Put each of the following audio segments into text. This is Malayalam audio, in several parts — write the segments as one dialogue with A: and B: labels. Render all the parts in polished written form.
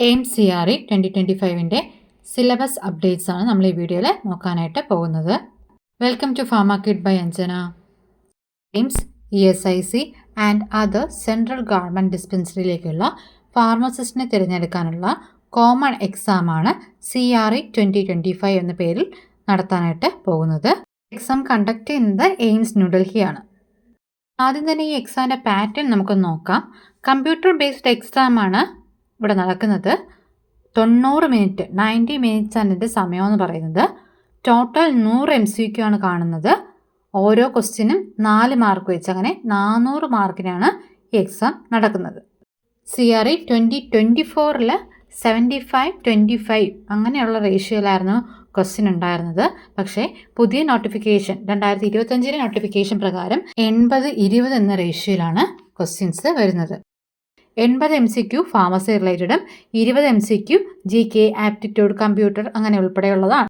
A: എയിംസ് CRE 2025 സിലബസ് അപ്ഡേറ്റ്സ് ആണ് നമ്മൾ ഈ വീഡിയോയിൽ നോക്കാനായിട്ട് പോകുന്നത്. Welcome to Pharmakid by Anjana. AIIMS ESIC and other central government ഡിസ്പെൻസറിയിലേക്കുള്ള ഫാർമസിസ്റ്റിനെ തിരഞ്ഞെടുക്കാനുള്ള കോമൺ എക്സാമാണ് CRE 2025 എന്ന പേരിൽ നടത്താനായിട്ട് പോകുന്നത്. എക്സാം കണ്ടക്ട് ചെയ്യുന്നത് എയിംസ് ന്യൂഡൽഹിയാണ്. ആദ്യം തന്നെ ഈ എക്സാമിൻ്റെ പാറ്റേൺ നമുക്ക് നോക്കാം. കമ്പ്യൂട്ടർ ബേസ്ഡ് എക്സാമാണ് ഇവിടെ നടക്കുന്നത്. 90 മിനിറ്റ് 90 മിനിറ്റ്സ് ആണ് ഇതിൻ്റെ സമയമെന്ന് പറയുന്നത്. ടോട്ടൽ 100 MCQ ആണ് കാണുന്നത്. ഓരോ ക്വസ്റ്റ്യനും 4 മാർക്ക് വെച്ച് അങ്ങനെ 400 മാർക്കിനാണ് ഈ എക്സാം നടക്കുന്നത്. CRE 2024 75-25 അങ്ങനെയുള്ള റേഷ്യോയിലായിരുന്നു ക്വസ്റ്റ്യൻ ഉണ്ടായിരുന്നത്. പക്ഷേ പുതിയ നോട്ടിഫിക്കേഷൻ 2025 നോട്ടിഫിക്കേഷൻ പ്രകാരം 80-20 എന്ന റേഷ്യോയിലാണ് ക്വസ്റ്റ്യൻസ് വരുന്നത്. 80 MCQ ഫാർമസി റിലേറ്റഡും 20 MCQ GK, ആപ്റ്റിറ്റ്യൂഡ്, കമ്പ്യൂട്ടർ അങ്ങനെ ഉൾപ്പെടെയുള്ളതാണ്.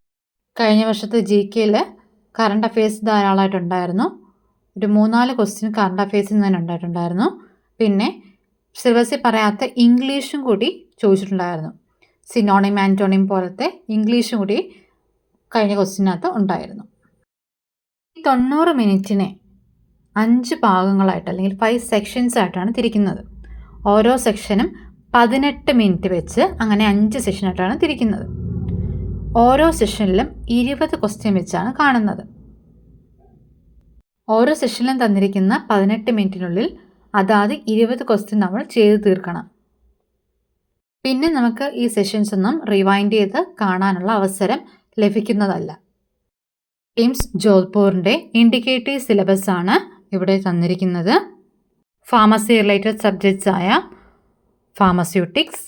A: കഴിഞ്ഞ വർഷത്തെ GKയിൽ കറണ്ട് അഫെയർസ് ധാരാളമായിട്ടുണ്ടായിരുന്നു. ഒരു 3-4 ക്വസ്റ്റ്യൻ കറണ്ട് അഫെയർസിൽ നിന്ന് തന്നെ ഉണ്ടായിട്ടുണ്ടായിരുന്നു. പിന്നെ സിലബസിൽ പറയാത്ത ഇംഗ്ലീഷും കൂടി ചോദിച്ചിട്ടുണ്ടായിരുന്നു. സിനോണിം, ആൻറ്റോണിം പോലത്തെ ഇംഗ്ലീഷും കൂടി കഴിഞ്ഞ ക്വസ്റ്റ്യനകത്ത് ഉണ്ടായിരുന്നു. 90 മിനിറ്റിനെ 5 ഭാഗങ്ങളായിട്ട് അല്ലെങ്കിൽ 5 സെക്ഷൻസ് ആയിട്ടാണ് തിരിക്കുന്നത്. ഓരോ സെക്ഷനും 18 മിനിറ്റ് വെച്ച് അങ്ങനെ 5 സെഷനായിട്ടാണ് തിരിക്കുന്നത്. ഓരോ സെഷനിലും 20 ക്വസ്റ്റ്യൻ വെച്ചാണ് കാണുന്നത്. ഓരോ സെഷനിലും തന്നിരിക്കുന്ന 18 മിനിറ്റിനുള്ളിൽ അതാത് 20 ക്വസ്റ്റ്യൻ നമ്മൾ ചെയ്ത് തീർക്കണം. പിന്നെ നമുക്ക് ഈ സെഷൻസ് ഒന്നും റിവൈൻഡ് ചെയ്ത് കാണാനുള്ള അവസരം ലഭിക്കുന്നതല്ല. എയിംസ് ജോധ്പൂറിൻ്റെ ഇൻഡിക്കേറ്റീവ് സിലബസ് ആണ് ഇവിടെ തന്നിരിക്കുന്നത്. ഫാർമസി റിലേറ്റഡ് സബ്ജക്ട്സ് ആയ pharmaceutics,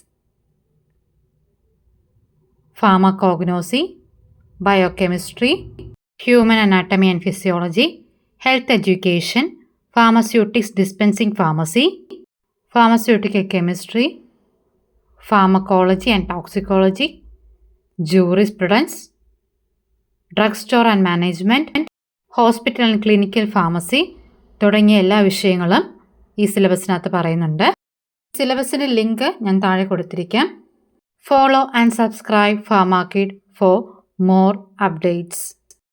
A: pharmacognosy, biochemistry, human anatomy and physiology, health education, pharmaceutics dispensing pharmacy, pharmaceutical chemistry, pharmacology and toxicology, jurisprudence, drug store and management, hospital and clinical pharmacy തുടങ്ങിയ എല്ലാ വിഷയങ്ങളും ഈ സിലബസിനകത്ത് പറയുന്നുണ്ട്. സിലബസിൻ്റെ ലിങ്ക് ഞാൻ താഴെ കൊടുത്തിരിക്കാം. Follow and subscribe Pharmakid for more updates.